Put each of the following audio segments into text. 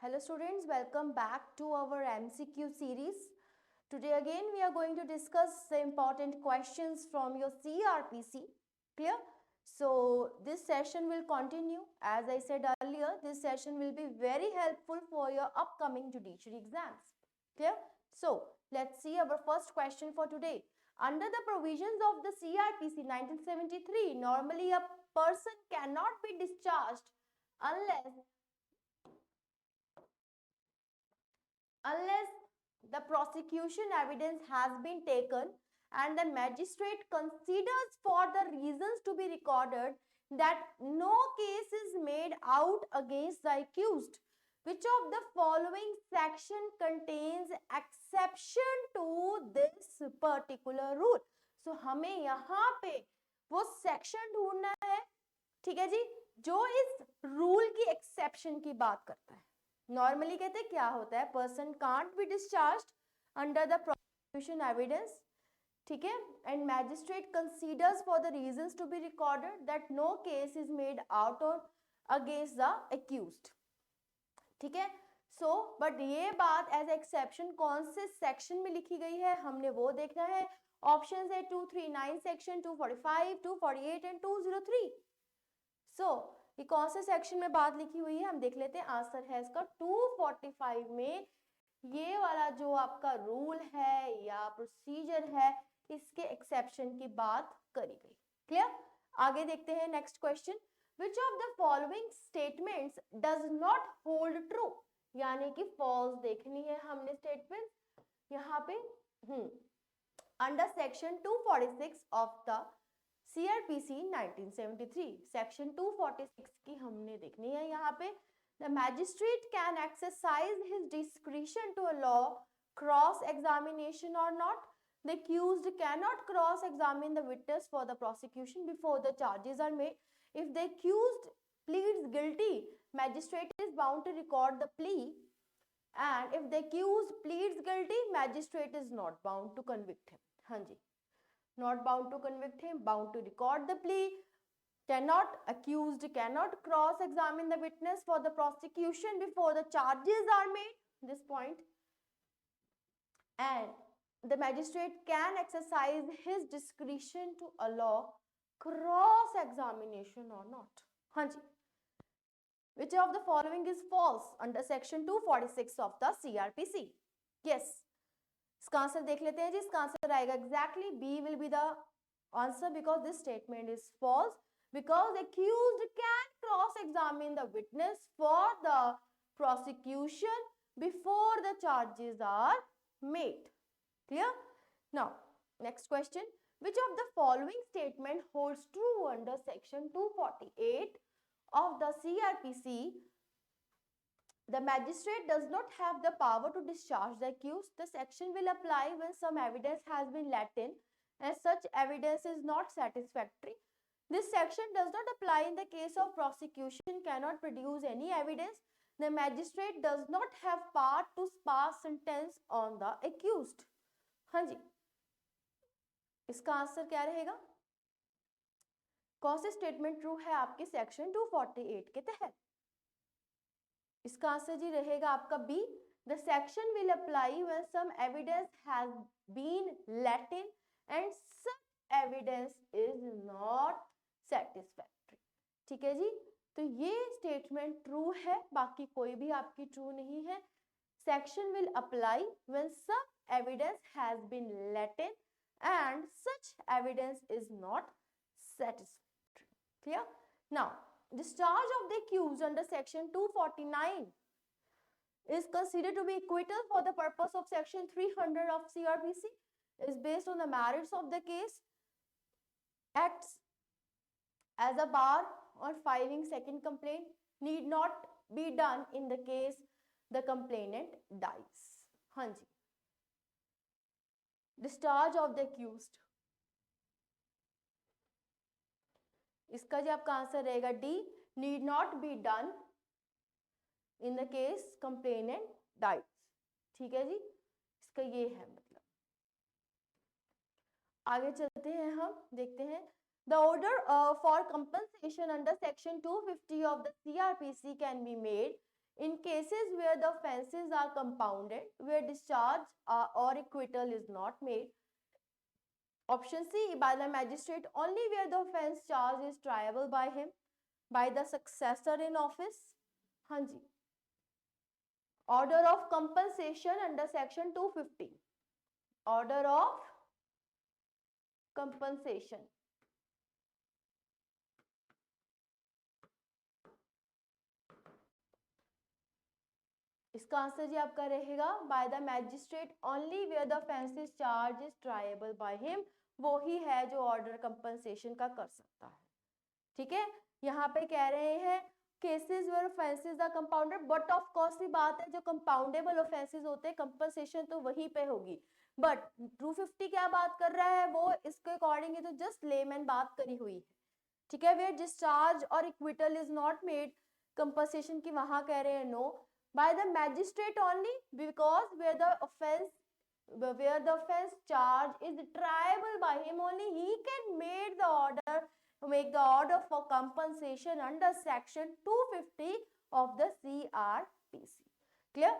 Hello students, welcome back to our MCQ series. Today again we are going to discuss the important questions from your CRPC. Clear? So this session will continue. As I said earlier, this session will be very helpful for your upcoming judiciary exams. Clear? So let's see our first question for today. Under the provisions of the CRPC 1973, normally a person cannot be discharged unless the prosecution evidence has been taken and the magistrate considers for the reasons to be recorded that no case is made out against the accused. Which of the following section contains exception to this particular rule? So हमें यहाँ पे वो section ढूंढना है, ठीक है जी, जो इस रूल की एक्सेप्शन की बात करता है. नॉर्मली कहते हैं क्या होता है, person can't be discharge under the prosecution evidence, ठीक है, and magistrate considers for the reasons to be recorded that no case is made out और अगेंस्ट द एक्यूज्ड. ठीक है. सो बट ये बात एज एक्सेप्शन कौन से सेक्शन में लिखी गई है हमने वो देखना है. ऑप्शंस है 239 सेक्शन, 245, 248 एंड 203. सो ये कौन से सेक्शन में बात लिखी हुई है हम देख लेते हैं. आंसर है इसका 245 में ये वाला जो आपका रूल है या प्रोसीजर है इसके एक्सेप्शन की बात करी गई. क्लियर. आगे देखते हैं next question. Which of the following statements does not hold true, यानी कि फॉल्स देखनी है हमने स्टेटमेंट यहाँ पे. Under section 246 of the CRPC 1973, section 246 की हमने देखनी है यहाँ पे. The magistrate can exercise his discretion to allow cross examination or not. The accused cannot cross examine the witness for the prosecution before the charges are made. If the accused pleads guilty, magistrate is bound to record the plea, and if the accused pleads guilty, magistrate is not bound to convict him. हाँ जी, not bound to convict him, bound to record the plea. Accused cannot cross examine the witness for the prosecution before the charges are made. This point. And the magistrate can exercise his discretion to allow cross examination or not. हाँ जी. Which of the following is false under section 246 of the CRPC? Yes. इसका answer देख लेते हैं जी. इसका answer आएगा exactly B will be the answer because this statement is false, because accused can cross examine the witness for the prosecution before the charges are made. Clear? Now next question. Which of the following statement holds true under section 248 of the CRPC? The magistrate does not have the power to discharge the accused. The section will apply when some evidence has been let in and such evidence is not satisfactory. This section does not apply in the case of prosecution cannot produce any evidence. The magistrate does not have power to pass sentence on the accused. हाँ जी, इसका answer क्या रहेगा? कौन से statement true है आपके section 248 के तहत? इसका आंसर जी रहेगा आपका B. The section will apply when some evidence has been let in and such evidence is not satisfactory. ठीक है जी. तो ये स्टेटमेंट ट्रू है, बाकी कोई भी आपकी ट्रू नहीं है. Section will apply when some evidence has been let in and such evidence is not satisfactory. Clear. Now discharge of the accused under section 249 is considered to be acquittal for the purpose of section 300 of CRPC, is based on the merits of the case, acts as a bar or filing second complaint, need not be done in the case the complainant dies. हाँ जी, discharge of the accused, इसका जी आपका answer रहेगा D. Need not be done in the case complainant dies. ठीक है जी, इसका ये है मतलब. आगे चलते हैं, हम देखते हैं. The order for compensation under section 250 of the CRPC can be made in cases where the offences are compounded, where discharge or acquittal is not made. Option C, by the magistrate only where the offence charge is triable by him, by the successor in office. हाँ जी. Order of compensation under section 250. Order of compensation. इसका answer जी आपका रहेगा by the magistrate only where the offence is charge is triable by him, वो ही है जो order compensation का कर सकता है. ठीक है, यहाँ पे कह रहे हैं cases where offences are compounded, but of course की बात है जो कंपाउंडेबल ऑफेंसेस होते हैं कंपनसेशन तो वहीं पे होगी. बट 250 क्या बात कर रहा है, वो इसके अकॉर्डिंग तो जस्ट लेमैन बात करी हुई है. ठीक है, वेयर डिस्चार्ज और acquittal is not made, compensation की वहां कह रहे हैं no, by the magistrate only because where the offense charge is triable by him only, he can make the order for compensation under section 250 of the CRPC. Clear?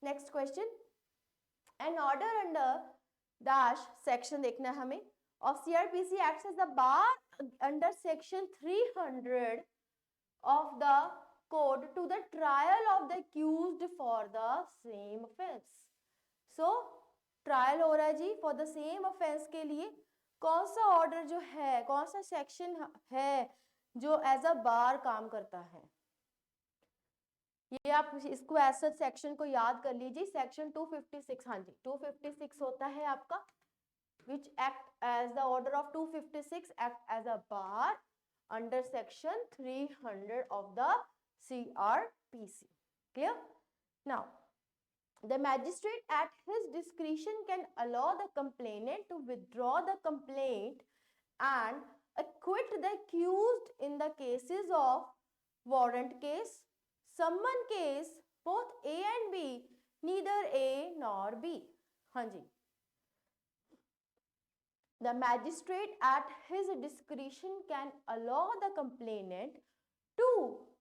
Next question. An order under dash section देखना हमें of CRPC acts as the bar under section 300 of the code to the trial of the accused for the same offense. So trial हो रहा है जी for the same offence के लिए. कौन सा order जो है, कौन सा सेक्शन है जो एज अ बार काम करता है, ये आप इसको ऐसा सेक्शन को याद कर लीजिए. सेक्शन 256, हाँ जी 256 होता है आपका, which act as the order of 256 act as a bar under section 300 of the CRPC. Clear? Now, the magistrate at his discretion can allow the complainant to withdraw the complaint and acquit the accused in the cases of warrant case, summon case, both A and B, neither A nor B. हाँ जी. The magistrate at his discretion can allow the complainant to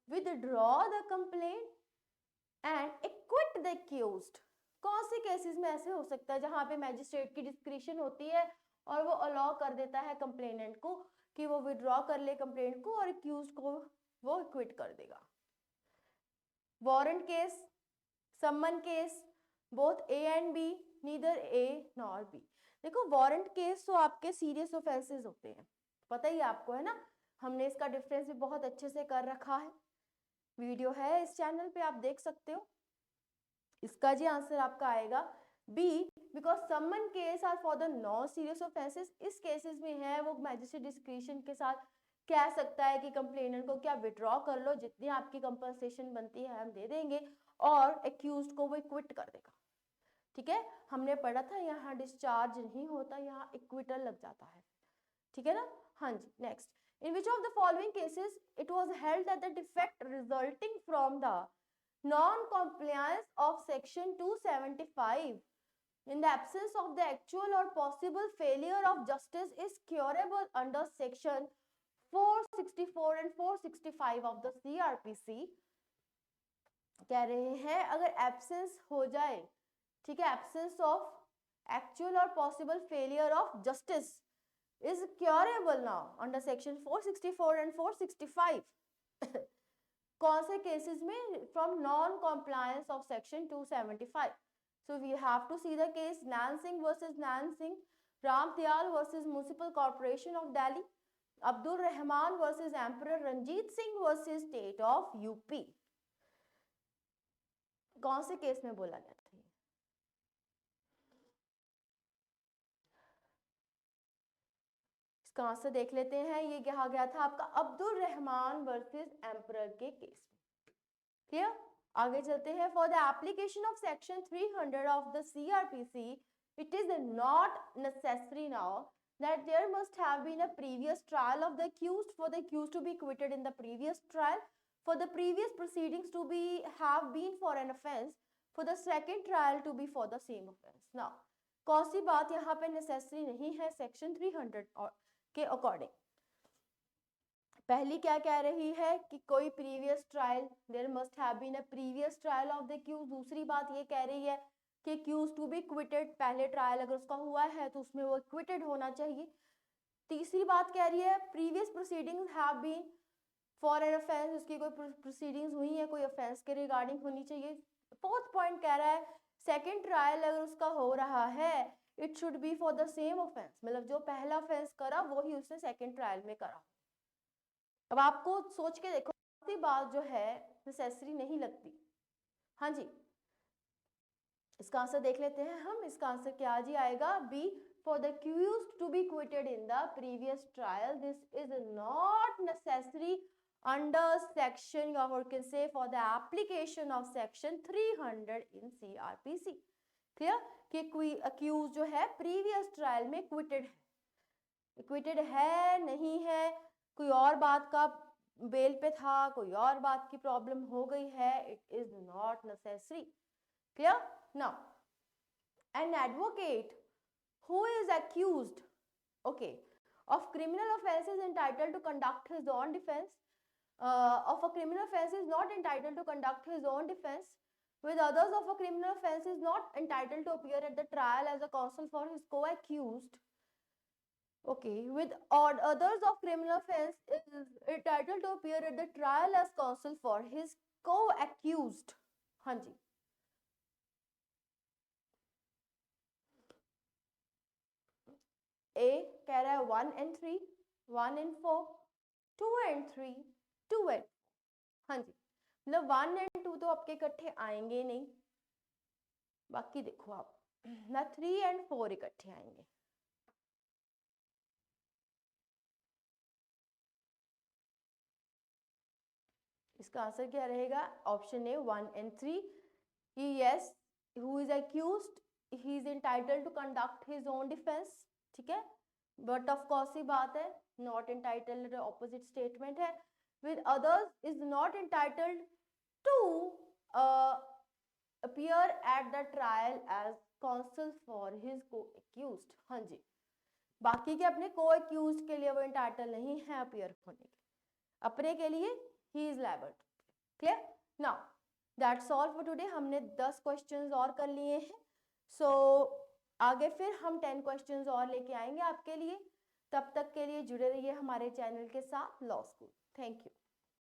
withdraw the complaint and acquit the accused. कौन से cases में ऐसे हो सकता है जहां पे मैजिस्ट्रेट की डिस्क्रिशन होती है और वो अलाउ कर देता है कंप्लेनेंट को कि वो विड्रॉ कर ले कंप्लेंट को और एक्यूज को वो एक्विट कर देगा. Warrant case, summon case, both A and B, neither A nor B. देखो वारंट केस तो आपके सीरियस ऑफेंसेस होते हैं, पता ही आपको है ना, हमने इसका डिफरेंस भी बहुत अच्छे से कर रखा है, वीडियो है इस चैनल पे आप देख सकते हो. इसका जी आंसर आपका आएगा B, because summon case are for the non serious offences. इस केसेस में है वो मैजिस्ट्रेट डिस्क्रिशन के साथ कह सकता है कि कंप्लेनेंट को क्या विड्रॉ कर लो, जितनी आपकी कंपनसेशन बनती है हम दे देंगे, और एक्यूज्ड को वो क्विट कर देगा. ठीक है, हमने पढ़ा था यहाँ डिस्चार्ज नहीं होता, यहाँ इक्विटल लग जाता है. ठीक है ना. हाँ जी. Next, in which of the following cases it was held that the defect resulting from the non-compliance of section 275 in the absence of the actual or possible failure of justice is curable under section 464 and 465 of the CRPC. कह रहे हैं अगर absence हो जाए, ठीक है, absence of actual और possible failure of justice is curable now under section 464 and 465. कौन से cases में from non-compliance of section 275. So we have to see the case Nansing versus Nansing, Ram Dayal versus Municipal Corporation of Delhi, Abdul Rahman versus Emperor Ranjit Singh versus State of UP. कौन से case में बोला गया था? इसका answer देख लेते हैं. ये कहा गया था आपका अब्दुल रहमान वर्सेस एम्परर के केस में. क्लियर. आगे चलते हैं. For the application of section 300 of the CRPC it is not necessary now that there must have been a previous trial of the accused for the accused to be acquitted in the previous trial, for the previous proceedings to be have been for an offense, for the second trial to be for the same offense. Now कौन सी बात यहाँ पे necessary नहीं है section 300 और के according? पहली क्या कह रही है कि कोई previous trial, there must have been a previous trial of the accused. दूसरी बात ये कह रही है कि एक्यूज टू बी क्विटेड, पहले ट्रायल अगर उसका हुआ है तो उसमें वो क्विटेड होना चाहिए। तीसरी बात कह रही है previous proceedings have been for an offence, उसकी कोई प्रोसीडिंग्स हुई है कोई ऑफेंस के रिगार्डिंग होनी चाहिए। फोर्थ पॉइंट कह रहा है सेकेंड ट्रायल अगर उसका हो रहा है it should be for the same offence, मतलब जो पहला ऑफेंस करा वही उसने सेकेंड ट्रायल में करा। अब आपको सोच के देखो, बात जो है नेसेसरी नहीं लगती। हाँ जी, इसका आंसर देख लेते हैं हम। इसका आंसर क्या जी आएगा, B, for the accused to be acquitted in the previous trial this is not necessary under section, or can say for the application of section 300 in CRPC। Clear कि कोई accused जो है previous trial में acquitted है नहीं है, कोई और बात का बेल पे था, कोई और बात की प्रॉब्लम हो गई है, it is not necessary। clear? Now an advocate who is accused, okay, of criminal offense is entitled to conduct his own defense, of a criminal offense is not entitled to conduct his own defense, with others of a criminal offense is not entitled to appear at the trial as a counsel for his co-accused, okay, with others of criminal offense is entitled to appear at the trial as counsel for his co-accused। हाँ जी, ए कह रहा है 1 and 3, 1 and 4, 2 and 3, 2 and 4। हाँ जी, मतलब 1 and 2 तो आपके इकट्ठे आएंगे नहीं, बाकी देखो आप ना 3 and 4 इकट्ठे आएंगे। इसका आंसर क्या रहेगा, ऑप्शन ए 1 and 3 कि yes who is accused he is entitled to conduct his own defence, ठीक है, बट ऑफ कोर्स ही बात है नॉट एंटाइटल्ड ऑपोजिट स्टेटमेंट है, with others is not entitled to appear at the trial as counsel for his co-accused। हाँ जी, बाकी के अपने co-accused के लिए वो entitled नहीं है appear होने के, अपने के लिए he is liable। clear? now that's all for today। हमने 10 questions और कर लिए हैं, so आगे फिर हम 10 questions और लेके आएंगे आपके लिए। तब तक के लिए जुड़े रहिए हमारे चैनल के साथ लॉ स्कूल। Thank you.